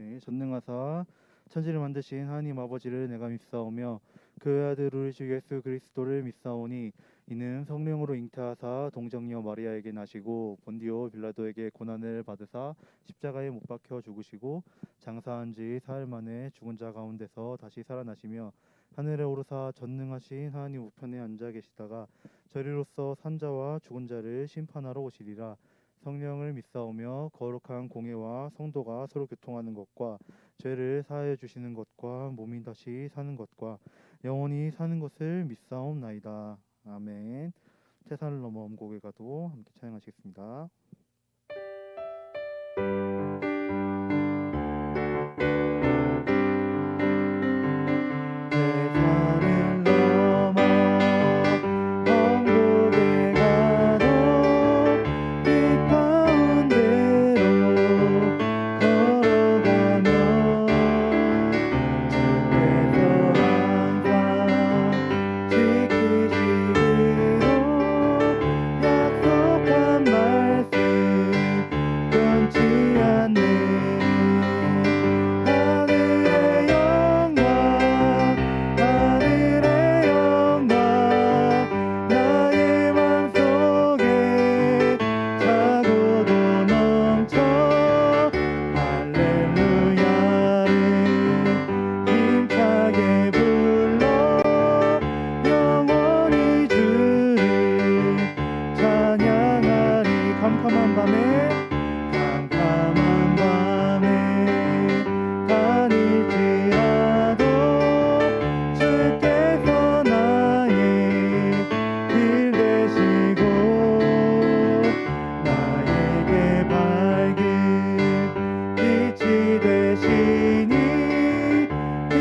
네, 전능하사 천지를 만드신 하나님 아버지를 내가 믿사오며 그 아들 우리 주 예수 그리스도를 믿사오니 이는 성령으로 잉태하사 동정녀 마리아에게 나시고 본디오 빌라도에게 고난을 받으사 십자가에 못 박혀 죽으시고 장사한 지 사흘 만에 죽은 자 가운데서 다시 살아나시며 하늘에 오르사 전능하신 하나님 우편에 앉아 계시다가 저리로서 산자와 죽은 자를 심판하러 오시리라. 성령을 믿사오며 거룩한 공예와 성도가 서로 교통하는 것과 죄를 사하여 주시는 것과 몸이 다시 사는 것과 영원히 사는 것을 믿사옵나이다. 아멘. 태산을 넘어 엄곡에 가도 함께 찬양하시겠습니다. 태산을 넘어 엄곡에 가도 빛 가운데로 걸어가면 주께서 항상 지키시기로 약속한 말씀 변치 않네. 캄캄한 밤에 다닐지라도 주께서 나의 길 되시고 나에게 밝은 빛이 되시니 길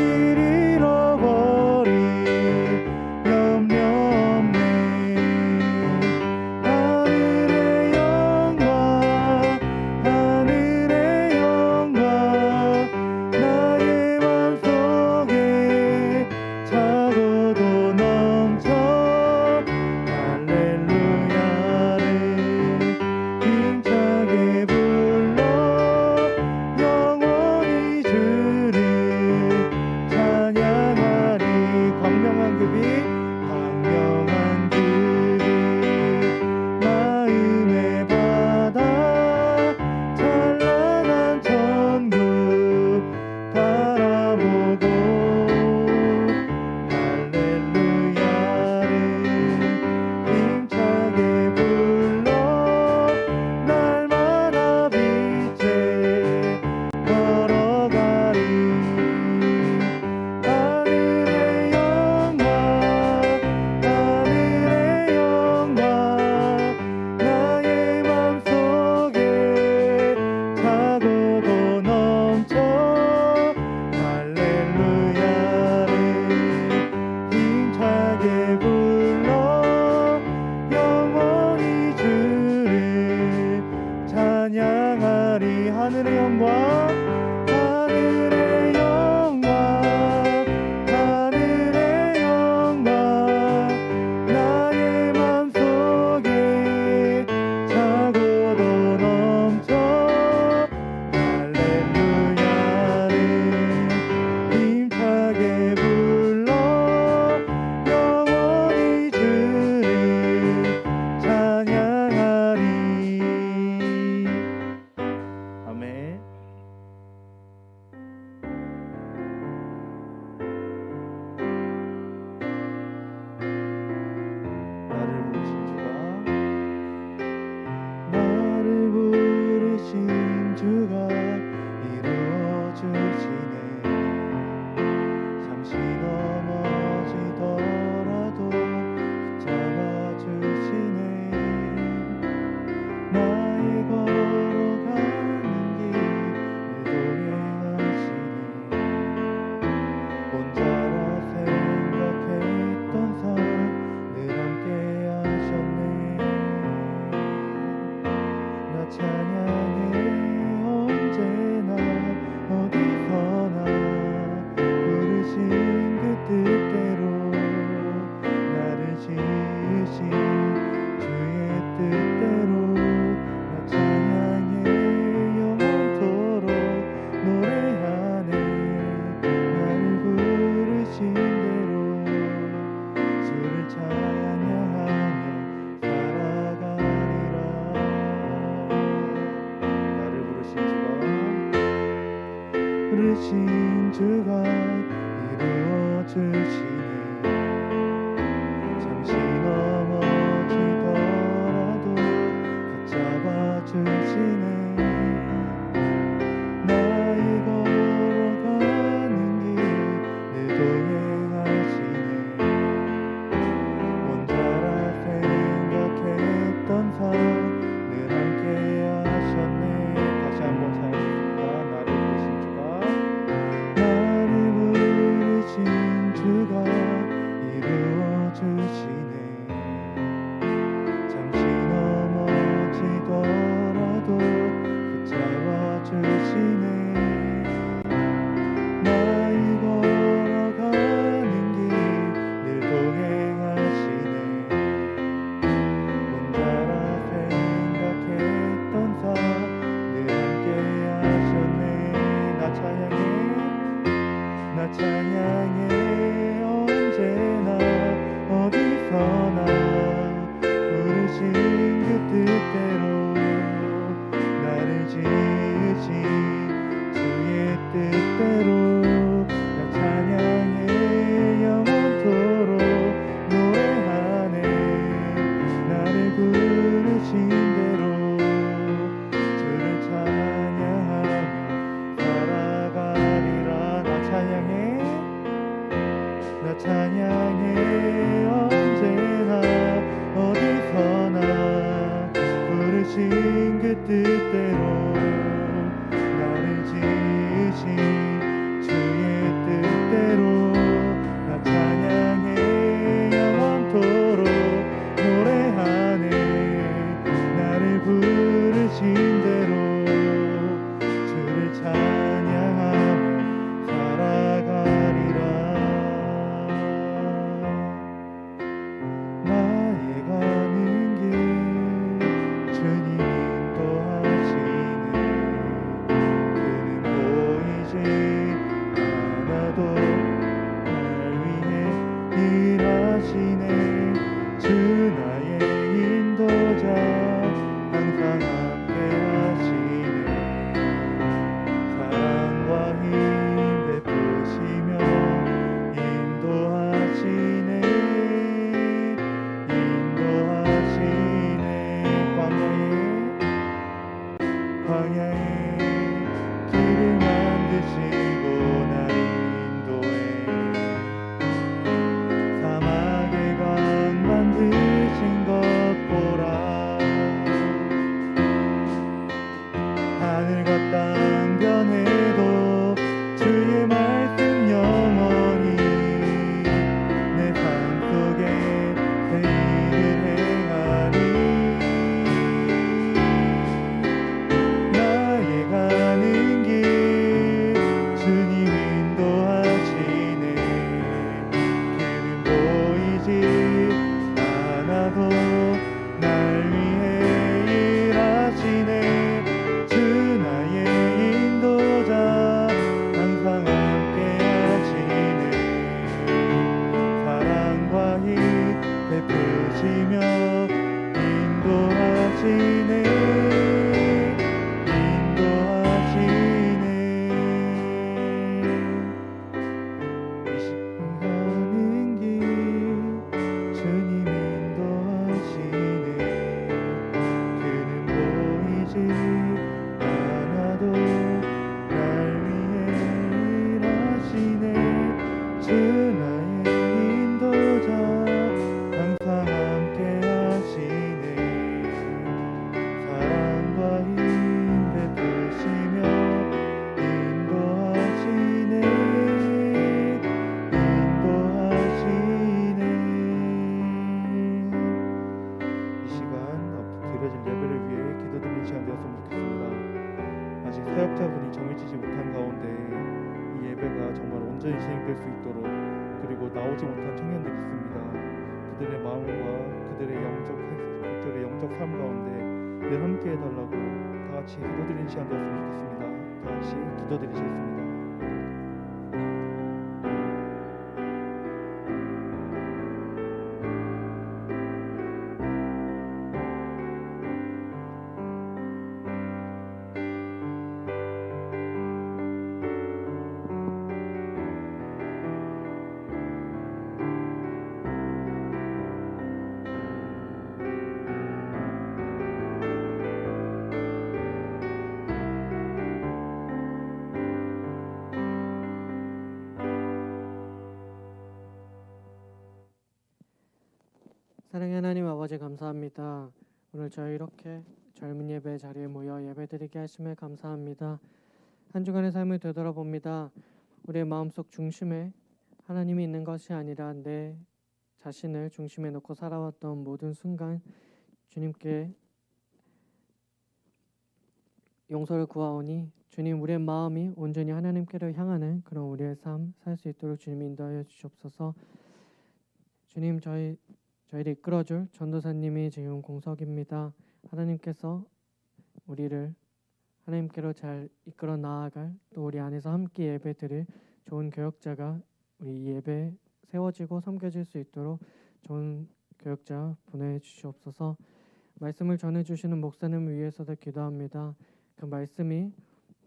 잃어버릴 염려 없네. 하늘의 영광 나의 맘속에 차고도 넘쳐 할렐루야를 힘차게 불러 영원히 주를 찬양하리. 광명한 그 빛 마음의 바다 찬란한 천국 바라보고 할렐루야를 힘차게 불러 날마다 빛에 걸어가리. 하늘의 영광 나의 맘속에 차고도 넘쳐 할렐루야를 힘차게 불러 영원히 주를 찬양하리. 하늘의 영광 나의 맘속에 차고도 넘쳐 할렐루야를 힘차게 불러 영원히 주를 찬양하리. 아멘. 부르신 주가 이루어 주시네. 잠시 넘어지더라도 붙잡아 주시네. 나의 걸어가는 길 늘 동행하시네. 혼자라 생각했던 삶 늘 함께 하셨네. 다시 한번 찬양합니다. 나를 부르신 주가 이루어 주시네. 잠시 넘어지더라도 붙잡아 주시네. 나의 걸어가는 길 늘 동행하시네. 혼자라 생각했던 삶 늘 함께 하셨네. 나 찬양해 언제나 어디서나 부르신 그 뜻대로 나를 지으신 주의 뜻대로 나 찬양해 영원토록 노래하네. 나를 부르신 대로 주를 찬양하며 살아가리라. 나 찬양해 언제나 어디서나 부르신 그 뜻대로 나를 지으신 주의 뜻대로 나 찬양해 영원토록 노래하네. 나를 부르신 대로 주를 찬양하며 살아가리라. 나의 가는 길 주님 인도하시네. 그는 보이지 않아도 날 위해 일하시네. 주 나의 인도자 항상 함께 하시네. 사랑과 힘 베푸시며 인도하시네. 광야에 길을 만드시고 날 인도해. 사막에 강 만드신 것 보라. 하늘과 땅 변해도 주의 말씀 영원히 내 삶 속에 새 일을 행하니. 나의 가는 길 주님 인도하시네. 그는 보이지 않아도 날 위해 일하시네. 주 나의 인도자 항상 함께 하시네. 사랑과 힘 베푸시며 인도하시네. 이 가는 길 주님 인도하시네. 그는 보이지 않아도 날 위해 일하시네. 주 나의 인도자 항상 함께 하시네. 사랑과 힘 베푸시며 인도하시네. 이 시간 드려질 예배를 위해 기도드리는 시간 되었으면 좋겠습니다. 아직 사역자분이 정해지지 못한 가운데 이 예배가 정말 온전히 진행될 수 있도록, 그리고 나오지 못한 청년들이 있습니다. 그들의 마음과 그들의 영적 삶 가운데 늘 함께 해달라고 다 같이 기도드리는 시간 되었으면 좋겠습니다. 다 같이 기도드리시겠습니다. 사랑의 하나님 아버지 감사합니다. 오늘 저희 이렇게 젊은 예배 자리에 모여 예배드리게 하심에 감사합니다. 한 주간의 삶을 되돌아봅니다. 우리의 마음속 중심에 하나님이 있는 것이 아니라 내 자신을 중심에 놓고 살아왔던 모든 순간 주님께 용서를 구하오니 주님, 우리의 마음이 온전히 하나님께로 향하는 그런 우리의 삶 살 수 있도록 주님 인도하여 주시옵소서. 주님, 저희를 이끌어줄 전도사님이 지금 공석입니다. 하나님께서 우리를 하나님께로 잘 이끌어 나아갈, 또 우리 안에서 함께 예배드릴 좋은 교역자가 우리 예배에 세워지고 섬겨질 수 있도록 좋은 교역자 보내주시옵소서. 말씀을 전해주시는 목사님을 위해서도 기도합니다. 그 말씀이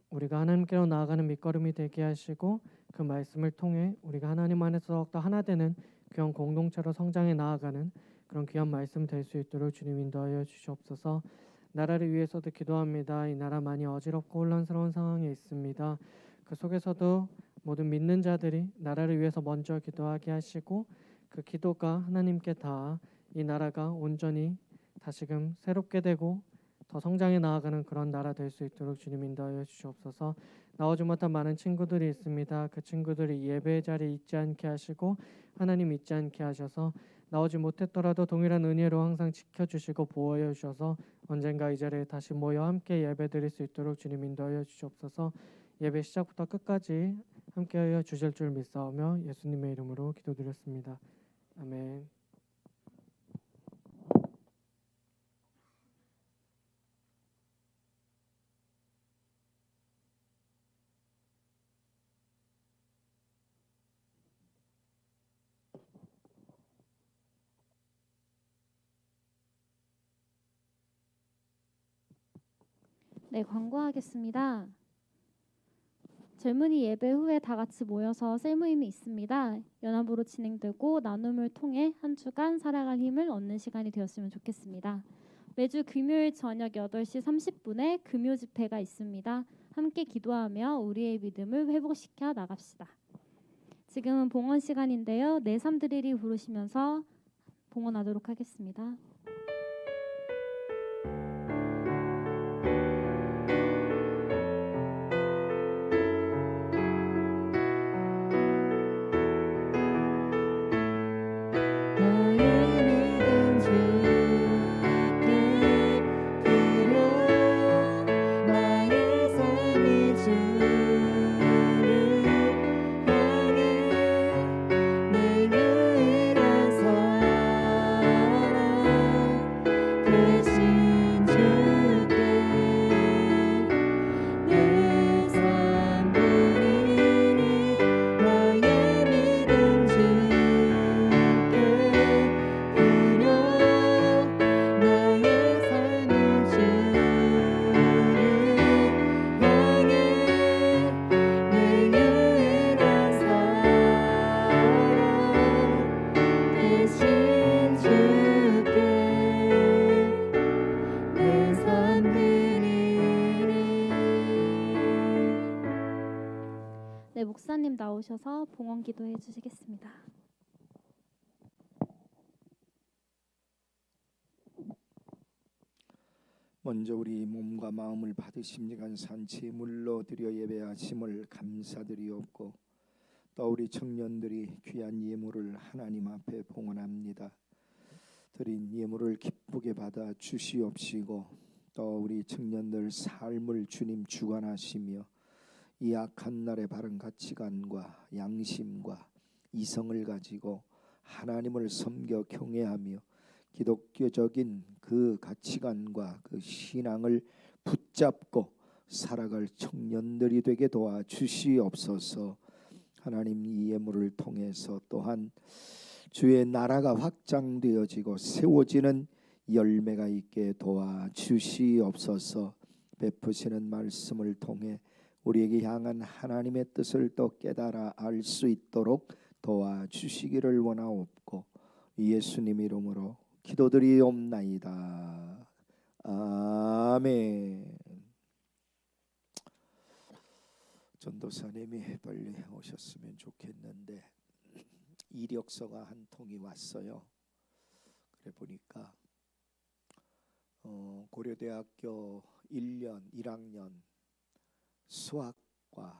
우리가 하나님께로 나아가는 밑거름이 되게 하시고, 그 말씀을 통해 우리가 하나님 안에서 더욱더 하나 되는 귀한 공동체로 성장해 나아가는 그런 귀한 말씀 될 수 있도록 주님 인도하여 주시옵소서. 나라를 위해서도 기도합니다. 이 나라 많이 어지럽고 혼란스러운 상황에 있습니다. 그 속에서도 모든 믿는 자들이 나라를 위해서 먼저 기도하게 하시고, 그 기도가 하나님께 닿아 이 나라가 온전히 다시금 새롭게 되고 더 성장해 나아가는 그런 나라 될 수 있도록 주님 인도하여 주시옵소서. 나오지 못한 많은 친구들이 있습니다. 그 친구들이 예배 자리에 있지 않게 하시고 하나님 잊지 않게 하셔서 나오지 못했더라도 동일한 은혜로 항상 지켜주시고 보호해 주셔서 언젠가 이 자리에 다시 모여 함께 예배드릴 수 있도록 주님 인도하여 주시옵소서. 예배 시작부터 끝까지 함께하여 주실 줄 믿사오며 예수님의 이름으로 기도드렸습니다. 아멘. 네, 광고하겠습니다. 젊은이 예배 후에 다 같이 모여서 셀 모임이 있습니다. 연합으로 진행되고 나눔을 통해 한 주간 살아갈 힘을 얻는 시간이 되었으면 좋겠습니다. 매주 금요일 저녁 8시 30분에 금요 집회가 있습니다. 함께 기도하며 우리의 믿음을 회복시켜 나갑시다. 지금은 봉헌 시간인데요. 내 삶 드리리 부르시면서 봉헌하도록 하겠습니다. 네, 목사님 나오셔서 봉헌 기도해 주시겠습니다. 먼저 우리 몸과 마음을 받으심직한 산 제물로 드려 예배하심을 감사드리옵고, 또 우리 청년들이 귀한 예물을 하나님 앞에 봉헌합니다. 드린 예물을 기쁘게 받아 주시옵시고, 또 우리 청년들 삶을 주님 주관하시며 이 악한 날의 바른 가치관과 양심과 이성을 가지고 하나님을 섬겨 경외하며 기독교적인 그 가치관과 그 신앙을 붙잡고 살아갈 청년들이 되게 도와 주시옵소서. 하나님, 이 예물을 통해서 또한 주의 나라가 확장되어지고 세워지는 열매가 있게 도와 주시옵소서. 베푸시는 말씀을 통해 우리에게 향한 하나님의 뜻을 또 깨달아 알 수 있도록 도와주시기를 원하옵고, 예수님 이름으로 기도드리옵나이다. 아멘. 전도사님이 빨리 오셨으면 좋겠는데 이력서가 한 통이 왔어요. 그래 보니까 고려대학교 1학년 수학과에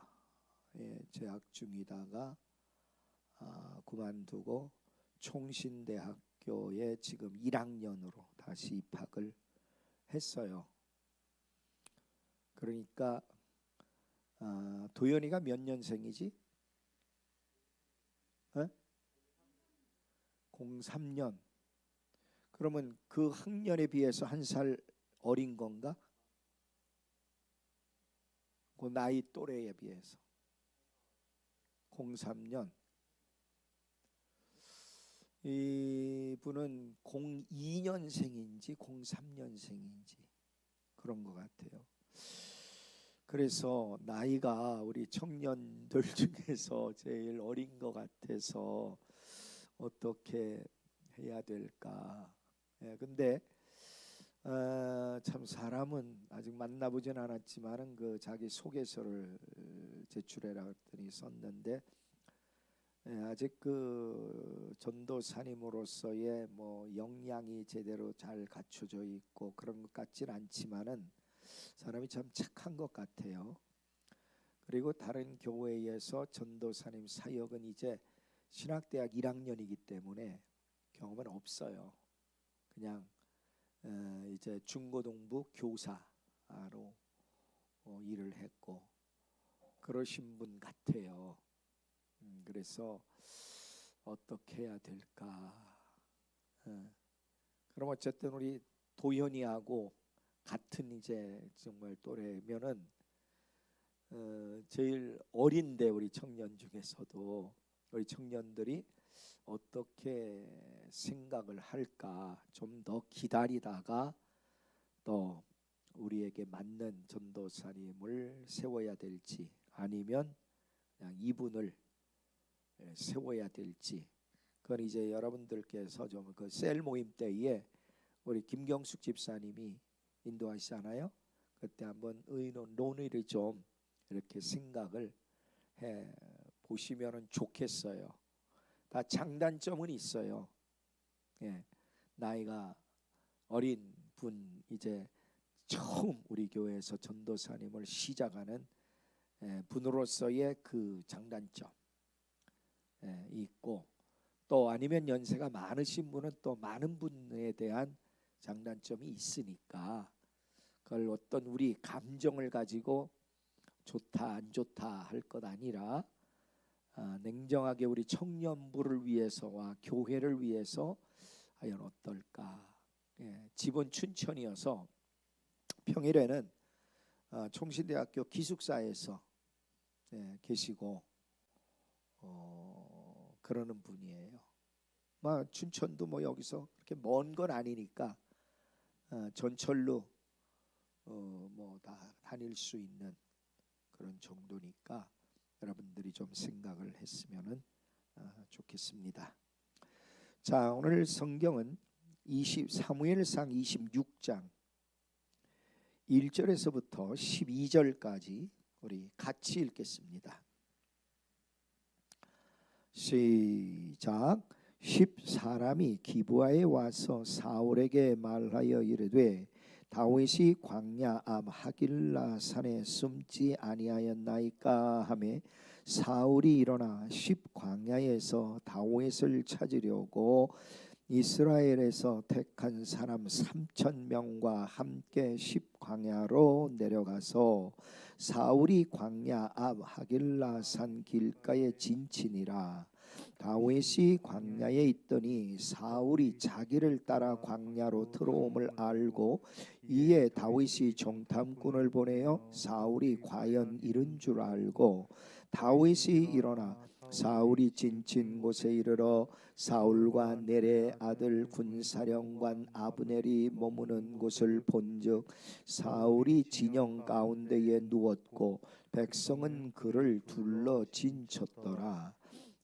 재학 중이다가 그만두고 총신대학교에 지금 1학년으로 다시 입학을 했어요. 그러니까 도연이가 몇 년생이지? 03년. 그러면 그 학년에 비해서 한 살 어린 건가? 그 나이 또래에 비해서 03년. 이분은 02년생인지 03년생인지 그런 것 같아요. 그래서 나이가 우리 청년들 중에서 제일 어린 것 같아서 어떻게 해야 될까? 근데 참 사람은 아직 만나보진 않았지만은 그 자기 소개서를 제출해라 했더니 썼는데 아직 그 전도사님으로서의 뭐 역량이 제대로 잘 갖춰져 있고 그런 것 같진 않지만은 사람이 참 착한 것 같아요. 그리고 다른 교회에서 전도사님 사역은 이제 신학대학 1학년이기 때문에 경험은 없어요. 그냥 이제 중고등부 교사로 일을 했고 그러신 분 같아요. 그래서 어떻게 해야 될까? 그럼 어쨌든 우리 도현이하고 같은 이제 정말 또래면은 제일 어린데 우리 청년 중에서도 우리 청년들이 어떻게 생각을 할까? 좀 더 기다리다가 또 우리에게 맞는 전도사님을 세워야 될지 아니면 그냥 이분을 세워야 될지 그건 이제 여러분들께서 좀 그 셀 모임 때에 우리 김경숙 집사님이 인도하시잖아요. 그때 한번 논의를 좀 이렇게 생각을 해 보시면은 좋겠어요. 다 장단점은 있어요. 나이가 어린 분 이제 처음 우리 교회에서 전도사님을 시작하는 분으로서의 그 장단점 있고 또 아니면 연세가 많으신 분은 또 많은 분에 대한 장단점이 있으니까 그걸 어떤 우리 감정을 가지고 좋다 안 좋다 할 것 아니라 냉정하게 우리 청년부를 위해서와 교회를 위해서 과연 어떨까? 집은 춘천이어서 평일에는 총신대학교 기숙사에서 계시고 그러는 분이에요. 춘천도 뭐 여기서 그렇게 먼 건 아니니까 전철로 뭐 다 다닐 수 있는 그런 정도니까 여러분들이 좀 생각을 했으면은 좋겠습니다. 자, 오늘 성경은 사무엘상 26장 1절에서부터 12절까지 우리 같이 읽겠습니다. 시작. 10사람이 기브아에 와서 사울에게 말하여 이르되 다윗이 광야 앞 하길라 산에 숨지 아니하였나이까 하매 사울이 일어나 10광야에서 다윗을 찾으려고 이스라엘에서 택한 사람 3,000명과 함께 10광야로 내려가서 사울이 광야 앞 하길라 산 길가에 진치니라. 다윗이 광야에 있더니 사울이 자기를 따라 광야로 들어옴을 알고 이에 다윗이 정탐꾼을 보내어 사울이 과연 이른 줄 알고 다윗이 일어나 사울이 진친 곳에 이르러 사울과 넬의 아들 군사령관 아브넬이 머무는 곳을 본즉 사울이 진영 가운데에 누웠고 백성은 그를 둘러 진쳤더라.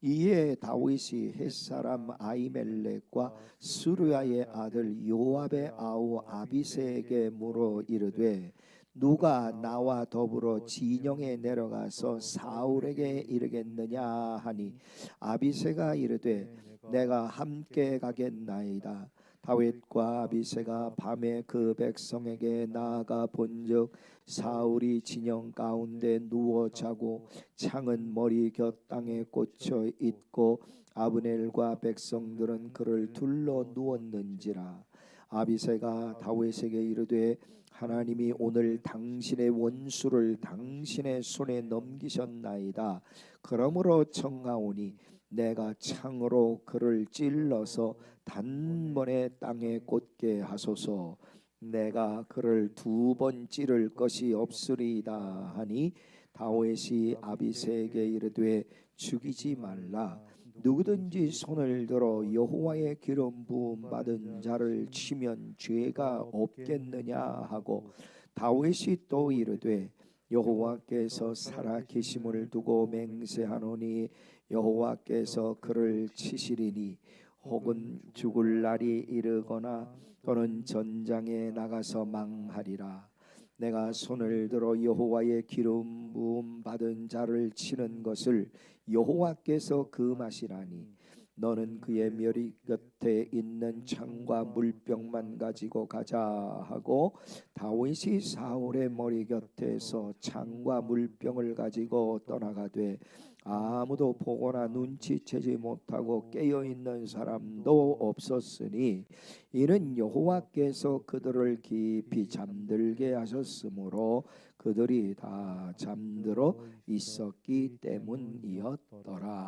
이에 다윗이 햇사람 아히멜렉과 스루야의 아들 요압의 아우 아비새에게 물어 이르되 누가 나와 더불어 진영에 내려가서 사울에게 이르겠느냐 하니 아비새가 이르되 내가 함께 가겠나이다. 다윗과 아비새가 밤에 그 백성에게 나아가 본즉 사울이 진영 가운데 누워 자고 창은 머리 곁 땅에 꽂혀 있고 아브넬과 백성들은 그를 둘러 누웠는지라. 아비새가 다윗에게 이르되 하나님이 오늘 당신의 원수를 당신의 손에 넘기셨나이다. 그러므로 청하오니 내가 창으로 그를 찔러서 단번에 땅에 꽂게 하소서. 내가 그를 2번 찌를 것이 없으리이다 하니 다윗이 아비새에게 이르되 죽이지 말라. 누구든지 손을 들어 여호와의 기름 부음 받은 자를 치면 죄가 없겠느냐 하고 다윗이 또 이르되 여호와께서 살아 계심을 두고 맹세하노니 여호와께서 그를 치시리니 혹은 죽을 날이 이르거나 또는 전장에 나가서 망하리라. 내가 손을 들어 여호와의 기름 부음 받은 자를 치는 것을 여호와께서 금하시라니 너는 그의 머리 곁에 있는 창과 물병만 가지고 가자 하고 다윗이 사울의 머리 곁에서 창과 물병을 가지고 떠나가되 아무도 보거나 눈치채지 못하고 깨어있는 사람도 없었으니 이는 여호와께서 그들을 깊이 잠들게 하셨으므로 그들이 다 잠들어 있었기 때문이었더라.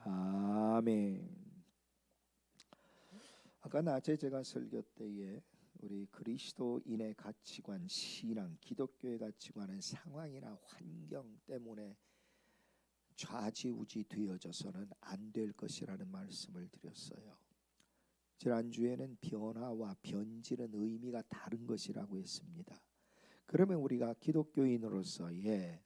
아멘. 아까 낮에 제가 설교 때에 우리 그리스도인의 가치관, 신앙, 기독교의 가치관은 상황이나 환경 때문에 좌지우지 되어져서는 안 될 것이라는 말씀을 드렸어요. 지난주에는 변화와 변질은 의미가 다른 것이라고 했습니다. 그러면 우리가 기독교인으로서의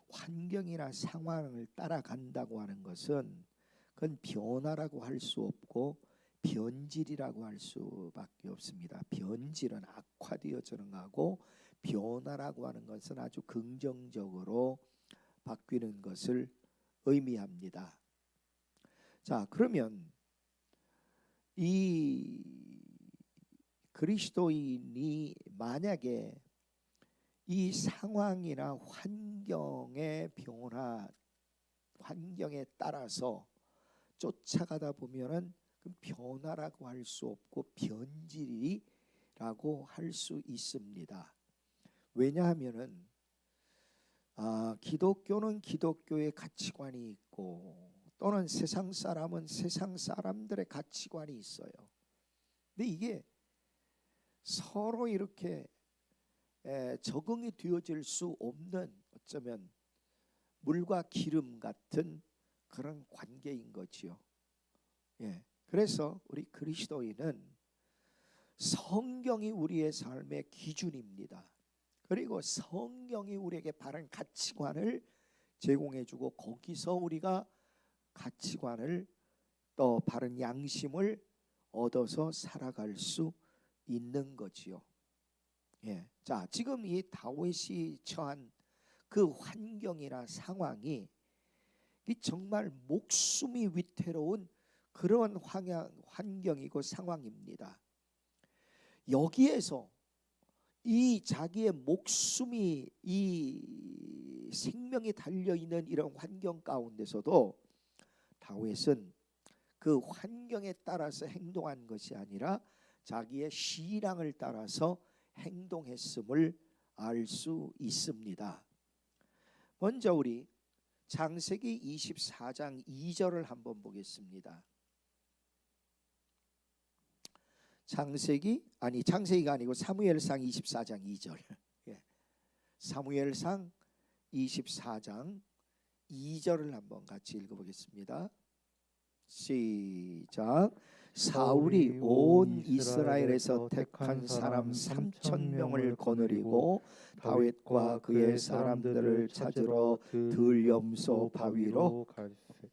환경이나 상황을 따라간다고 하는 것은 그건 변화라고 할 수 없고 변질이라고 할 수밖에 없습니다. 변질은 악화되어지는 거고 변화라고 하는 것은 아주 긍정적으로 바뀌는 것을 의미합니다. 자, 그러면 이 그리스도인이 만약에 이 상황이나 환경의 변화, 환경에 따라서 쫓아가다 보면은 그 변화라고 할 수 없고 변질이라고 할 수 있습니다. 왜냐하면은 기독교는 기독교의 가치관이 있고 또는 세상 사람은 세상 사람들의 가치관이 있어요. 근데 이게 서로 이렇게 적응이 되어질 수 없는 어쩌면 물과 기름 같은 그런 관계인 거지요. 예. 그래서 우리 그리스도인은 성경이 우리의 삶의 기준입니다. 그리고 성경이 우리에게 바른 가치관을 제공해주고 거기서 우리가 가치관을 또 바른 양심을 얻어서 살아갈 수 있는 거지요. 예. 자, 지금 이 다윗이 처한 그 환경이나 상황이 정말 목숨이 위태로운 그런 환경이고 상황입니다. 여기에서 이 자기의 목숨이 이 생명이 달려있는 이런 환경 가운데서도 다윗은 그 환경에 따라서 행동한 것이 아니라 자기의 신앙을 따라서 행동했음을 알 수 있습니다. 먼저 우리 창세기 24장 2절을 한번 보겠습니다. 창세기가 아니고 사무엘상 24장 2절. 예. 사무엘상 24장 2절을 한번 같이 읽어보겠습니다. 시작. 사울이 온 이스라엘에서 택한 사람 3,000명을 거느리고 다윗과 그의 사람들을 찾으러 들염소 바위로 갈새.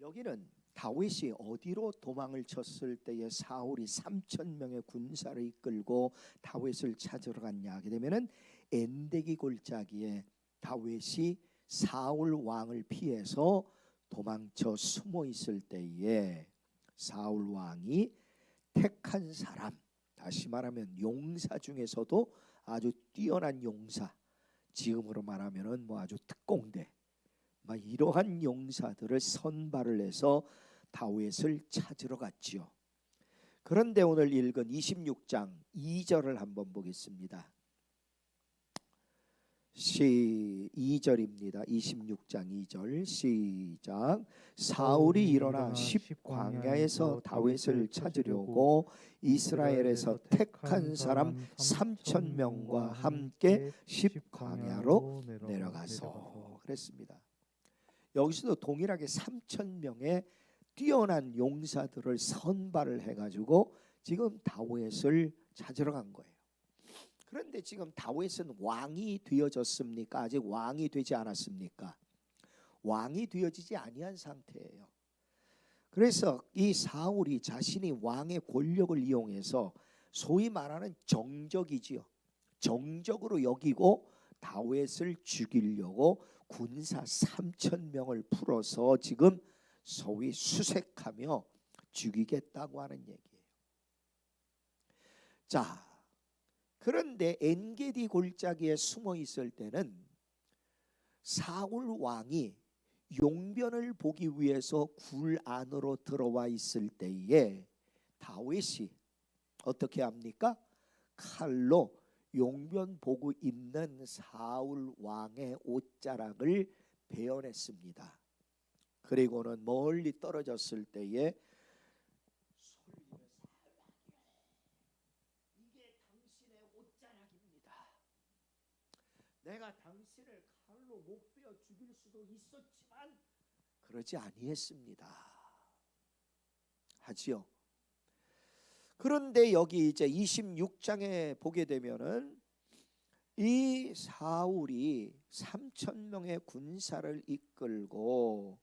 여기는 다윗이 어디로 도망을 쳤을 때에 사울이 3,000명의 군사를 이끌고 다윗을 찾으러 갔냐 하게 되면은 엔데기 골짜기에 다윗이 사울 왕을 피해서 도망쳐 숨어 있을 때에 사울 왕이 택한 사람, 다시 말하면 용사 중에서도 아주 뛰어난 용사, 지금으로 말하면은 뭐 아주 특공대, 막 이러한 용사들을 선발을 해서 다윗을 찾으러 갔지요. 그런데 오늘 읽은 26장 2절을 한번 보겠습니다. 2절입니다. 26장 2절 시작. 사울이 일어나 십광야에서 다윗을 찾으려고 이스라엘에서 택한 사람 3,000명과 함께 십광야로 내려가서 그랬습니다. 여기서도 동일하게 3,000명의 뛰어난 용사들을 선발을 해가지고 지금 다윗을 찾으러 간 거예요. 그런데 지금 다윗은 왕이 되어졌습니까? 아직 왕이 되지 않았습니까? 왕이 되어지지 아니한 상태예요. 그래서 이 사울이 자신이 왕의 권력을 이용해서 소위 말하는 정적이지요. 정적으로 여기고 다윗을 죽이려고 군사 3,000명을 풀어서 지금 소위 수색하며 죽이겠다고 하는 얘기예요. 자, 그런데 엔게디 골짜기에 숨어 있을 때는 사울 왕이 용변을 보기 위해서 굴 안으로 들어와 있을 때에 다윗이 어떻게 합니까? 칼로 용변 보고 있는 사울 왕의 옷자락을 베어냈습니다. 그리고는 멀리 떨어졌을 때에 이게 당신의 옷자락입니다. 내가 당신을 칼로 못 베어 죽일 수도 있었지만 그러지 아니했습니다. 하지요. 그런데 여기 이제 26장에 보게 되면은 이 사울이 3,000명의 군사를 이끌고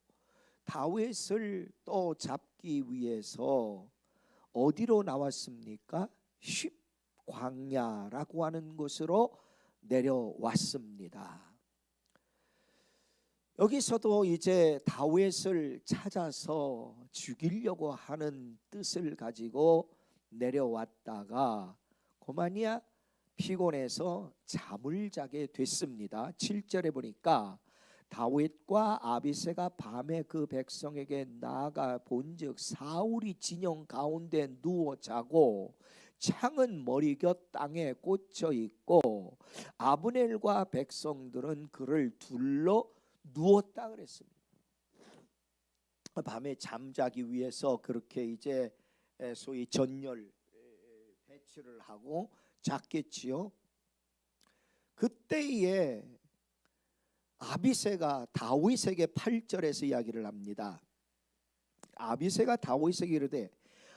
다윗을 또 잡기 위해서 어디로 나왔습니까? 십광야라고 하는 곳으로 내려왔습니다. 여기서도 이제 다윗을 찾아서 죽이려고 하는 뜻을 가지고 내려왔다가 고만이야 피곤해서 잠을 자게 됐습니다. 7절에 보니까 다윗과 아비새가 밤에 그 백성에게 나아가 본즉 사울이 진영 가운데 누워 자고 창은 머리곁 땅에 꽂혀 있고 아브넬과 백성들은 그를 둘러 누웠다 그랬습니다. 밤에 잠자기 위해서 그렇게 이제 소위 전열 배치를 하고 잤겠지요. 그때에 아비새가 다윗에게 8절에서 이야기를 합니다. 아비새가 다윗에게 이르되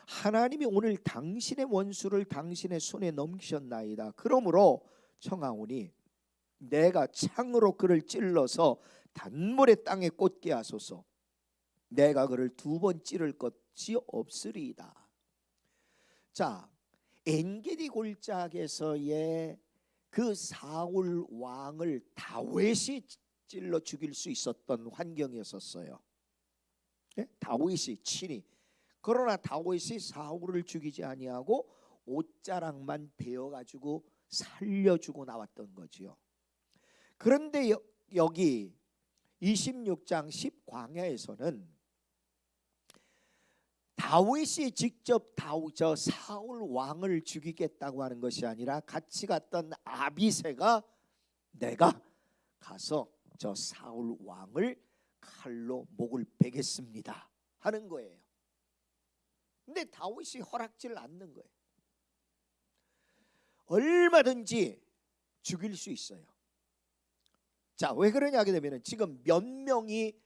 하나님이 오늘 당신의 원수를 당신의 손에 넘기셨나이다. 그러므로 청하오니 내가 창으로 그를 찔러서 단물의 땅에 꽂게 하소서. 내가 그를 2번 찌를 것이 없으리이다. 자, 엔게디 골짜기에서의 그 사울 왕을 다윗이 찔러 죽일 수 있었던 환경이었어요. 네? 다윗이 친히. 그러나 다윗이 사울을 죽이지 아니하고 옷자락만 베어가지고 살려주고 나왔던 거지요. 그런데 여기 26장 10광야에서는 다윗이 직접 저 사울 왕을 죽이겠다고 하는 것이 아니라 같이 갔던 아비새가 내가 가서 저 사울 왕을 칼로 목을 베겠습니다 하는 거예요. 근데 다윗이 허락지를 않는 거예요. 얼마든지 죽일 수 있어요. 자, 왜 그러냐 하게 되면 지금 몇 명이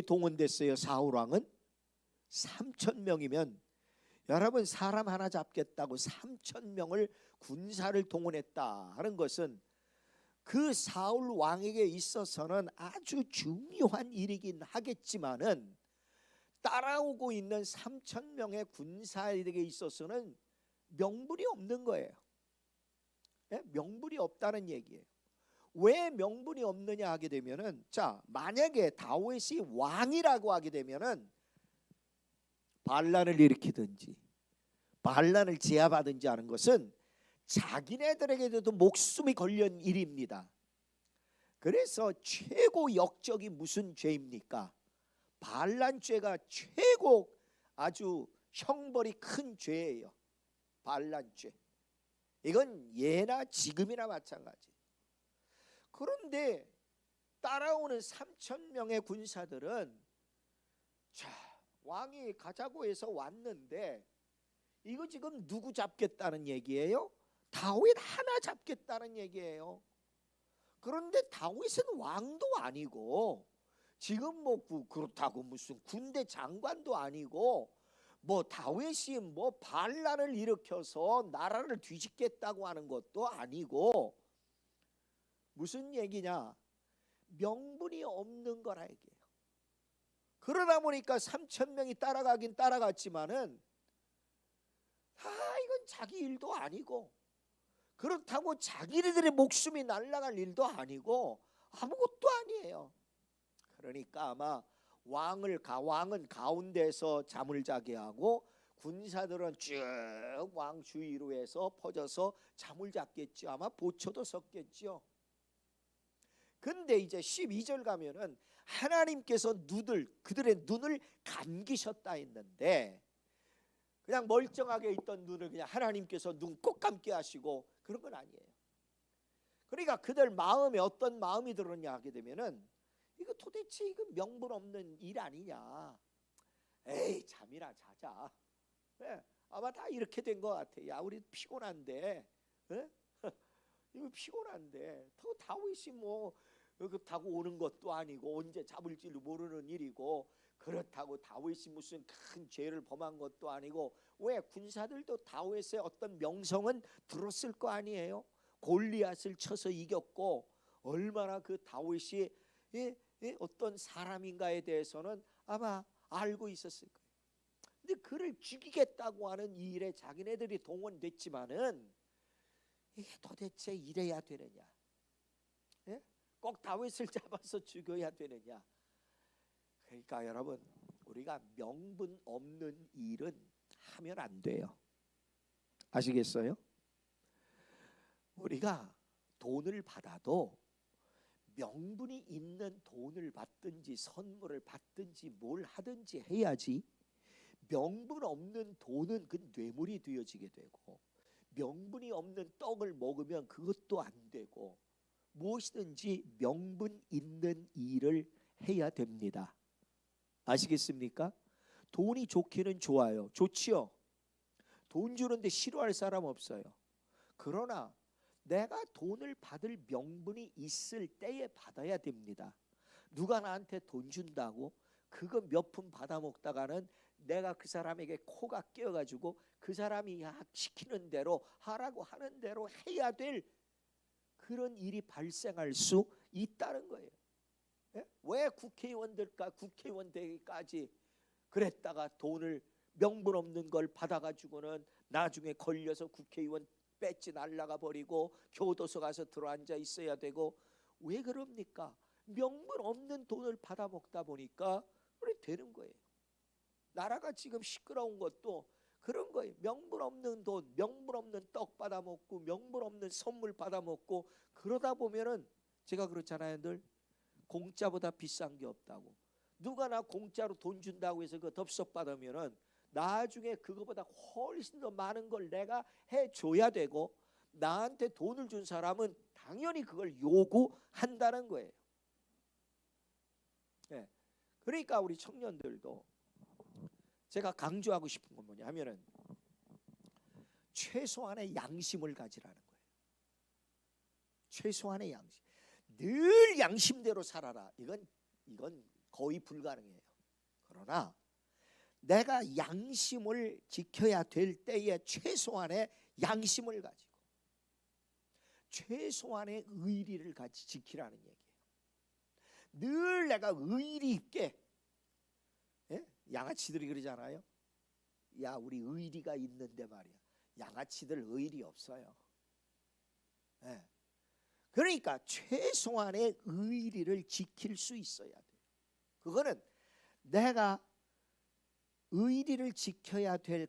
동원됐어요. 사울 왕은 3,000명이면 여러분 사람 하나 잡겠다고 3,000명을 군사를 동원했다 하는 것은 그 사울 왕에게 있어서는 아주 중요한 일이긴 하겠지만은 따라오고 있는 3,000명의 군사에게 있어서는 명분이 없는 거예요. 네? 명분이 없다는 얘기예요. 왜 명분이 없느냐 하게 되면은, 자, 만약에 다윗이 왕이라고 하게 되면은 반란을 일으키든지 반란을 제압하든지 하는 것은 자기네들에게도 목숨이 걸린 일입니다. 그래서 최고 역적이 무슨 죄입니까? 반란죄가 최고 아주 형벌이 큰 죄예요. 반란죄. 이건 예나 지금이나 마찬가지. 그런데 따라오는 3,000명의 군사들은, 자, 왕이 가자고 해서 왔는데 이거 지금 누구 잡겠다는 얘기예요? 다윗 하나 잡겠다는 얘기예요. 그런데 다윗은 왕도 아니고 지금 뭐 그렇다고 무슨 군대 장관도 아니고 뭐 다윗이 뭐 반란을 일으켜서 나라를 뒤집겠다고 하는 것도 아니고, 무슨 얘기냐? 명분이 없는 거라 얘기예요. 그러다 보니까 3,000명이 따라가긴 따라갔지만은 이건 자기 일도 아니고, 그렇다고 자기네들의 목숨이 날아갈 일도 아니고 아무것도 아니에요. 그러니까 아마 왕은 가운데서 잠을 자게 하고 군사들은 쭉 왕 주위로 해서 퍼져서 잠을 잤겠죠. 아마 보초도 섰겠죠. 근데 이제 12절 가면은 하나님께서 그들의 눈을 감기셨다 했는데, 그냥 멀쩡하게 있던 눈을 그냥 하나님께서 눈 꼭 감게 하시고 그런 건 아니에요. 그러니까 그들 마음에 어떤 마음이 들었냐 하게 되면은, 이거 도대체 이거 명분 없는 일 아니냐. 에이, 잠이나 자자. 네, 아마 다 이렇게 된 것 같아. 야, 우리 피곤한데, 네? 이거 피곤한데 더 다윗이 뭐 타고 오는 것도 아니고 언제 잡을지를 모르는 일이고, 그렇다고 다윗이 무슨 큰 죄를 범한 것도 아니고, 왜 군사들도 다윗의 어떤 명성은 들었을 거 아니에요. 골리앗을 쳐서 이겼고 얼마나 그 다윗이 어떤 사람인가에 대해서는 아마 알고 있었을 거예요. 근데 그를 죽이겠다고 하는 이 일에 자기네들이 동원됐지만은 이게 도대체 이래야 되느냐? 예? 꼭 다윗을 잡아서 죽여야 되느냐? 그러니까 여러분, 우리가 명분 없는 일은 하면 안 돼요. 아시겠어요? 우리가 돈을 받아도 명분이 있는 돈을 받든지 선물을 받든지 뭘 하든지 해야지, 명분 없는 돈은 그 뇌물이 되어지게 되고, 명분이 없는 떡을 먹으면 그것도 안 되고, 무엇이든지 명분 있는 일을 해야 됩니다. 아시겠습니까? 돈이 좋기는 좋아요. 좋지요. 돈 주는데 싫어할 사람 없어요. 그러나 내가 돈을 받을 명분이 있을 때에 받아야 됩니다. 누가 나한테 돈 준다고 그거 몇 푼 받아 먹다가는 내가 그 사람에게 코가 끼어가지고 그 사람이 시키는 대로 하라고 하는 대로 해야 될 그런 일이 발생할 수 있다는 거예요. 예? 왜 국회의원 되기까지 그랬다가 돈을 명분 없는 걸 받아가지고는 나중에 걸려서 국회의원 배지 날라가 버리고 교도소 가서 들어앉아 있어야 되고, 왜 그럽니까? 명분 없는 돈을 받아 먹다 보니까 그래 되는 거예요. 나라가 지금 시끄러운 것도 그런 거예요. 명분 없는 돈, 명분 없는 떡 받아 먹고 명분 없는 선물 받아 먹고, 그러다 보면은 제가 그렇잖아요. 늘 공짜보다 비싼 게 없다고. 누가 나 공짜로 돈 준다고 해서 그 덥석 받으면은 나중에 그거보다 훨씬 더 많은 걸 내가 해줘야 되고, 나한테 돈을 준 사람은 당연히 그걸 요구한다는 거예요. 네. 그러니까 우리 청년들도 제가 강조하고 싶은 건 뭐냐 하면은 최소한의 양심을 가지라는 거예요. 최소한의 양심. 늘 양심대로 살아라. 이건 거의 불가능해요. 그러나 내가 양심을 지켜야 될 때에 최소한의 양심을 가지고 최소한의 의리를 같이 지키라는 얘기예요. 늘 내가 의리 있게, 예? 양아치들이 그러잖아요. 야, 우리 의리가 있는데 말이야. 양아치들 의리 없어요. 예. 그러니까 최소한의 의리를 지킬 수 있어야 돼요. 그거는 내가 의리를 지켜야 될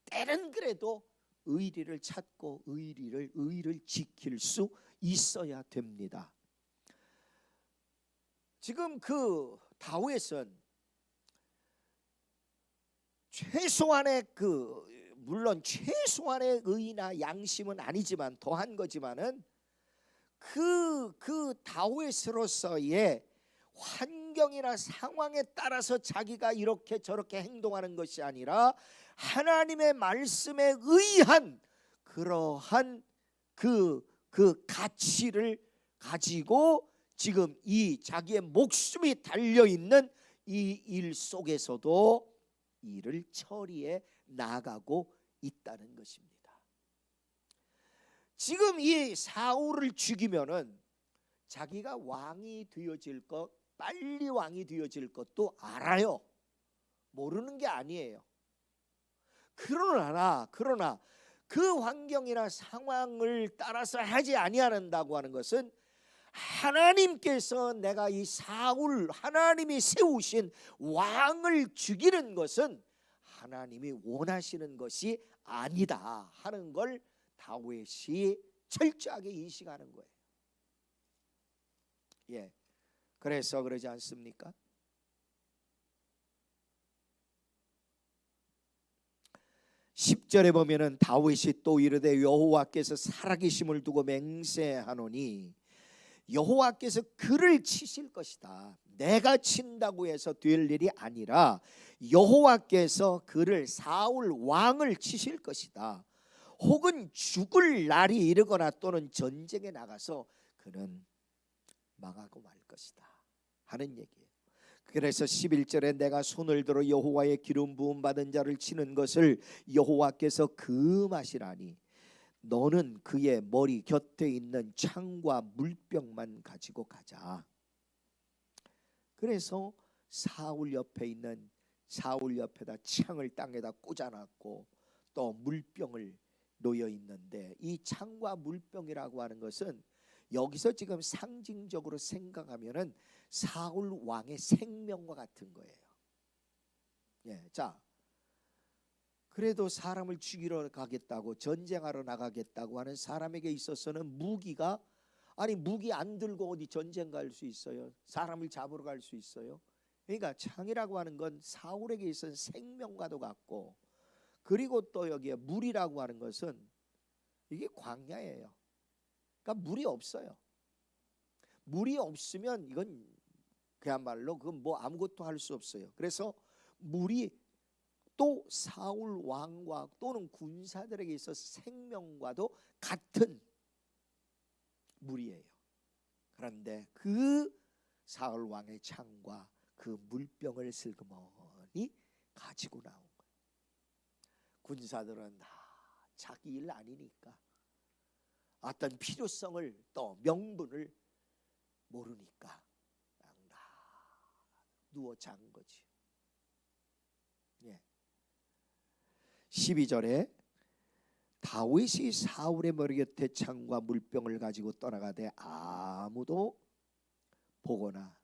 때는 그래도 의리를 찾고 의를 지킬 수 있어야 됩니다. 지금 그 다윗은 최소한의 물론 최소한의 의나 양심은 아니지만 더한 거지만은 그 다윗으로서의 환경이나 상황에 따라서 자기가 이렇게 저렇게 행동하는 것이 아니라 하나님의 말씀에 의한 그러한 그 가치를 가지고 지금 이 자기의 목숨이 달려 있는 이 일 속에서도 일을 처리해 나가고 있다는 것입니다. 지금 이 사울을 죽이면은 자기가 왕이 되어질 것, 빨리 왕이 되어질 것도 알아요. 모르는 게 아니에요. 그러나 그 환경이나 상황을 따라서 하지 아니한다고 하는 것은 하나님께서 내가 이 사울 하나님이 세우신 왕을 죽이는 것은 하나님이 원하시는 것이 아니다 하는 걸 다윗이 철저하게 인식하는 거예요. 예, 그래서 그러지 않습니까? 10절에 보면은 다윗이 또 이르되 여호와께서 살아계심을 두고 맹세하노니 여호와께서 그를 치실 것이다. 내가 친다고 해서 될 일이 아니라 여호와께서 그를 사울 왕을 치실 것이다. 혹은 죽을 날이 이르거나 또는 전쟁에 나가서 그는 망하고 말 것이다 하는 얘기예요. 그래서 11절에 내가 손을 들어 여호와의 기름 부음 받은 자를 치는 것을 여호와께서 금하시라니 너는 그의 머리 곁에 있는 창과 물병만 가지고 가자. 그래서 사울 옆에다 창을 땅에다 꽂아놨고 또 물병을 놓여 있는데 이 창과 물병이라고 하는 것은 여기서 지금 상징적으로 생각하면은 사울 왕의 생명과 같은 거예요. 예, 자, 그래도 사람을 죽이러 가겠다고 전쟁하러 나가겠다고 하는 사람에게 있어서는 무기 안 들고 어디 전쟁 갈 수 있어요? 사람을 잡으러 갈 수 있어요? 그러니까 창이라고 하는 건 사울에게 있어서 생명과도 같고 그리고 또 여기에 물이라고 하는 것은 이게 광야예요. 그러니까 물이 없어요. 물이 없으면 이건 그야말로 그건 뭐 아무것도 할 수 없어요. 그래서 물이 또 사울 왕과 또는 군사들에게 있어서 생명과도 같은 물이에요. 그런데 그 사울 왕의 창과 그 물병을 슬그머니 가지고 나온 거예요. 군사들은 다 자기 일 아니니까 어떤 필요성을 또 명분을 모르니까 그냥 다 누워 잔 거지. 예. 12절에 다윗이 사울의 머리 곁에 창과 물병을 가지고 떠나가되 아무도 보거나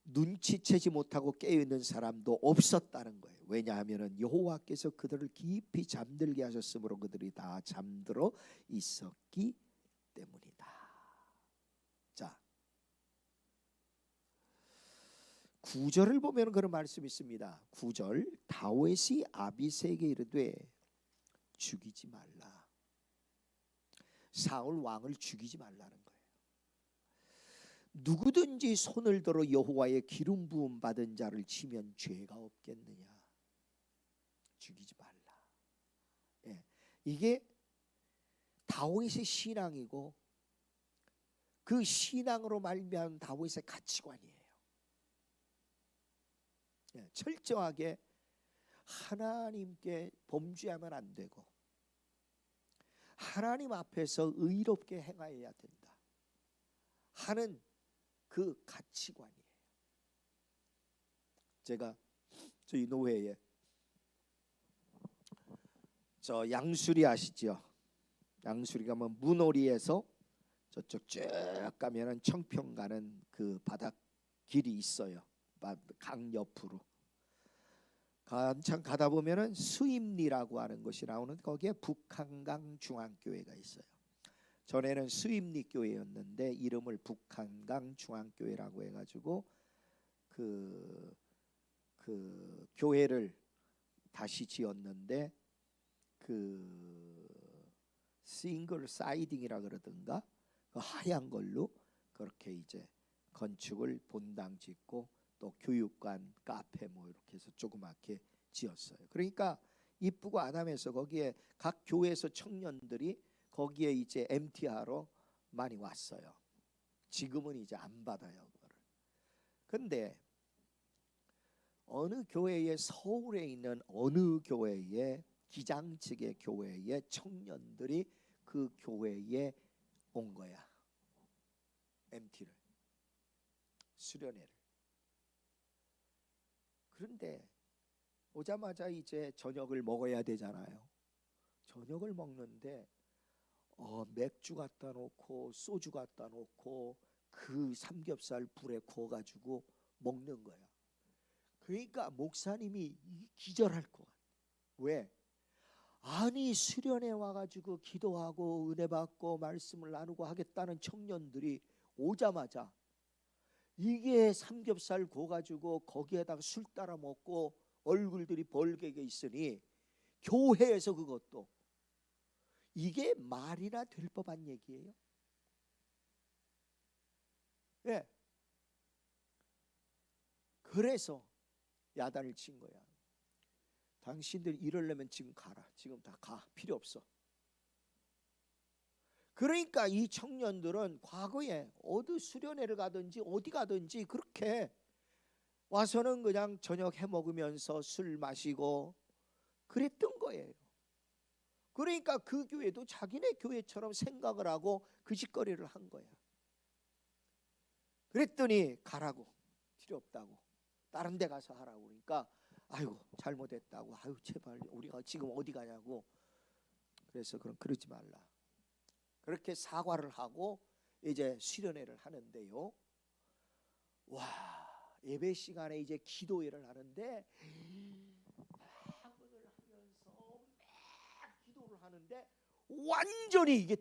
눈치채지 못하고 깨어있는 사람도 없었다는 거예요. 왜냐하면 여호와께서 그들을 깊이 잠들게 하셨으므로 그들이 다 잠들어 있었기 때문이다. 자, 9절을 보면 그런 말씀이 있습니다. 9절 다윗이 아비새에게 이르되 죽이지 말라. 사울 왕을 죽이지 말라는 거예요. 누구든지 손을 들어 여호와의 기름 부음 받은 자를 치면 죄가 없겠느냐. 죽이지 말라. 예, 이게 다윗의 신앙이고 그 신앙으로 말미암은 다윗의 가치관이에요. 예, 철저하게 하나님께 범죄하면 안 되고 하나님 앞에서 의롭게 행하여야 된다 하는 그 가치관이에요. 제가 저희 노회에 저 양수리 아시죠? 양수리 가면 문오리에서 저쪽 쭉 가면은 청평 가는 그 바닥 길이 있어요. 강 옆으로 한참 가다 보면은 수임리라고 하는 곳이 나오는, 거기에 북한강 중앙교회가 있어요. 전에는 수임리 교회였는데 이름을 북한강 중앙교회라고 해가지고 그 교회를 다시 지었는데, 그 싱글 사이딩이라 그러던가 그 하얀 걸로 그렇게 이제 건축을 본당 짓고 또 교육관, 카페 뭐 이렇게 해서 조그맣게 지었어요. 그러니까 이쁘고 아담해서 거기에 각 교회에서 청년들이 거기에 이제 MT하러 많이 왔어요. 지금은 이제 안 받아요, 그거를. 근데 어느 교회에, 서울에 있는 어느 교회에, 기장측의 교회에 청년들이 그 교회에 온 거야. MT를, 수련회를. 그런데 오자마자 이제 저녁을 먹어야 되잖아요. 저녁을 먹는데 맥주 갖다 놓고 소주 갖다 놓고 그 삼겹살 불에 구워가지고 먹는 거야. 그러니까 목사님이 기절할 것 같아. 왜? 아니 수련회 와가지고 기도하고 은혜 받고 말씀을 나누고 하겠다는 청년들이 오자마자 이게 삼겹살 구워가지고 거기에다가 술 따라 먹고 얼굴들이 벌게게 있으니, 교회에서 그것도 이게 말이나 될 법한 얘기예요. 예. 그래서 야단을 친 거야. 당신들 이러려면 지금 가라. 지금 다 가. 필요 없어. 그러니까 이 청년들은 과거에 어디 수련회를 가든지 어디 가든지 그렇게 와서는 그냥 저녁 해 먹으면서 술 마시고 그랬던 거예요. 그러니까 그 교회도 자기네 교회처럼 생각을 하고 그 짓거리를 한 거야. 그랬더니 가라고, 필요 없다고, 다른 데 가서 하라고. 그러니까 아이고 잘못했다고, 아유 제발 우리가 지금 어디 가냐고. 그래서 그럼 그러지 말라. 그렇게 사과를 하고 이제 수련회를 하는데요. 와, 예배 시간에 이제 기도회를 하는데 방언을 하면서 막 기도를 하는데 완전히 이게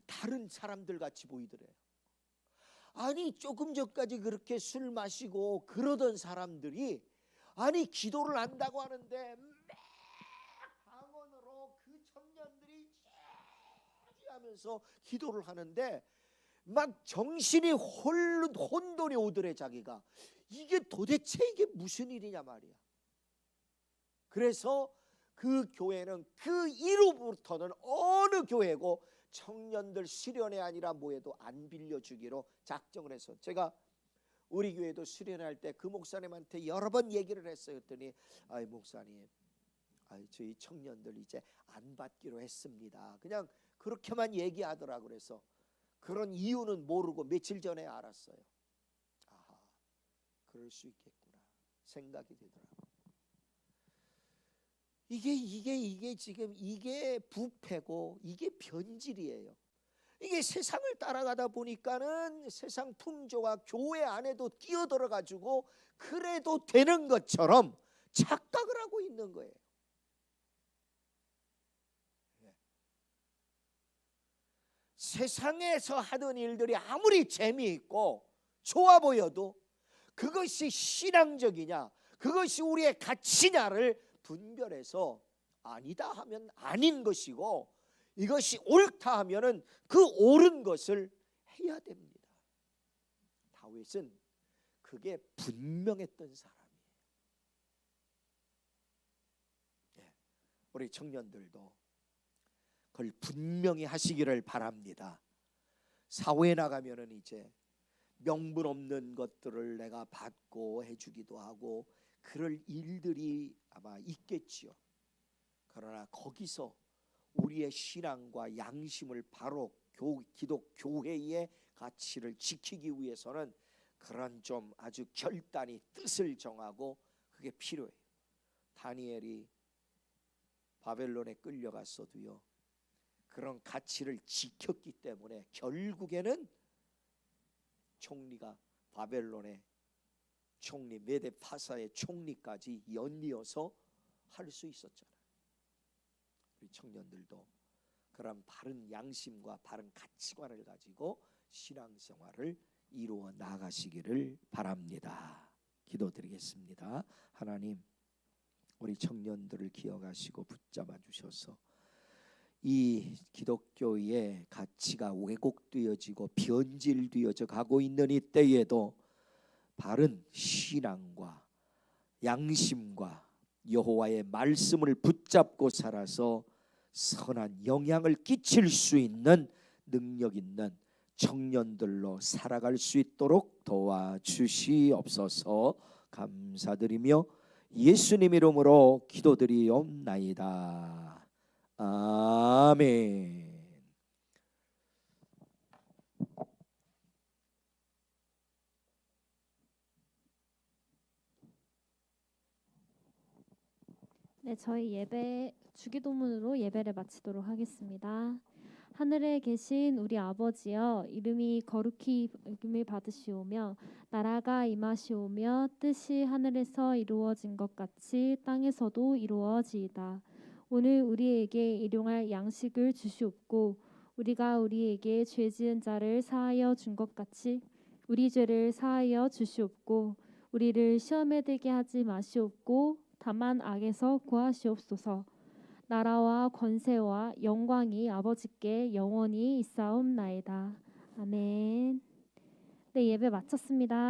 다른 사람들 같이 보이더래요. 아니 조금 전까지 그렇게 술 마시고 그러던 사람들이 아니 기도를 한다고 하는데 막 방언으로 그 청년들이 하면서 기도를 하는데 막 정신이 혼돈이 오더래. 자기가 이게 도대체 이게 무슨 일이냐 말이야. 그래서 그 교회는 그 이후부터는 어느 교회고 청년들 수련회 아니라 뭐해도 안 빌려주기로 작정을 해서, 제가 우리 교회도 수련할 때 그 목사님한테 여러 번 얘기를 했어요. 그랬더니 아이 목사님, 저희 청년들 이제 안 받기로 했습니다. 그냥 그렇게만 얘기하더라. 그래서 그런 이유는 모르고 며칠 전에 알았어요. 아하, 그럴 수 있겠구나 생각이 되더라고요. 이게 지금 이게 부패고 이게 변질이에요. 이게 세상을 따라가다 보니까는 세상 풍조가 교회 안에도 끼어들어 가지고 그래도 되는 것처럼 착각을 하고 있는 거예요. 세상에서 하던 일들이 아무리 재미있고 좋아 보여도 그것이 신앙적이냐, 그것이 우리의 가치냐를 분별해서 아니다 하면 아닌 것이고, 이것이 옳다 하면은 그 옳은 것을 해야 됩니다. 다윗은 그게 분명했던 사람이에요. 우리 청년들도 그걸 분명히 하시기를 바랍니다. 사회에 나가면은 이제 명분 없는 것들을 내가 받고 해주기도 하고 그럴 일들이 아마 있겠지요. 그러나 거기서 우리의 신앙과 양심을 바로 기독 교회의 가치를 지키기 위해서는 그런 좀 아주 결단이 뜻을 정하고 그게 필요해요. 다니엘이 바벨론에 끌려갔어도요, 그런 가치를 지켰기 때문에 결국에는 총리가 바벨론의 총리 메데파사의 총리까지 연이어서 할 수 있었잖아요. 우리 청년들도 그런 바른 양심과 바른 가치관을 가지고 신앙생활을 이루어 나가시기를 바랍니다. 기도드리겠습니다. 하나님, 우리 청년들을 기억하시고 붙잡아 주셔서 이 기독교의 가치가 왜곡되어지고 변질되어져 가고 있는 이 때에도 바른 신앙과 양심과 여호와의 말씀을 붙잡고 살아서 선한 영향을 끼칠 수 있는 능력 있는 청년들로 살아갈 수 있도록 도와주시옵소서. 감사드리며 예수님 이름으로 기도드리옵나이다. 아멘. 네, 저희 예배 주기도문으로 예배를 마치도록 하겠습니다. 하늘에 계신 우리 아버지여, 이름이 거룩히 여김을 받으시오며 나라가 임하시오며 뜻이 하늘에서 이루어진 것 같이 땅에서도 이루어지이다. 오늘 우리에게 일용할 양식을 주시옵고 우리가 우리에게 죄 지은 자를 사하여 준 것 같이 우리 죄를 사하여 주시옵고 우리를 시험에 들게 하지 마시옵고 다만 악에서 구하시옵소서. 나라와 권세와 영광이 아버지께 영원히 있사옵나이다. 아멘. 네, 예배 마쳤습니다.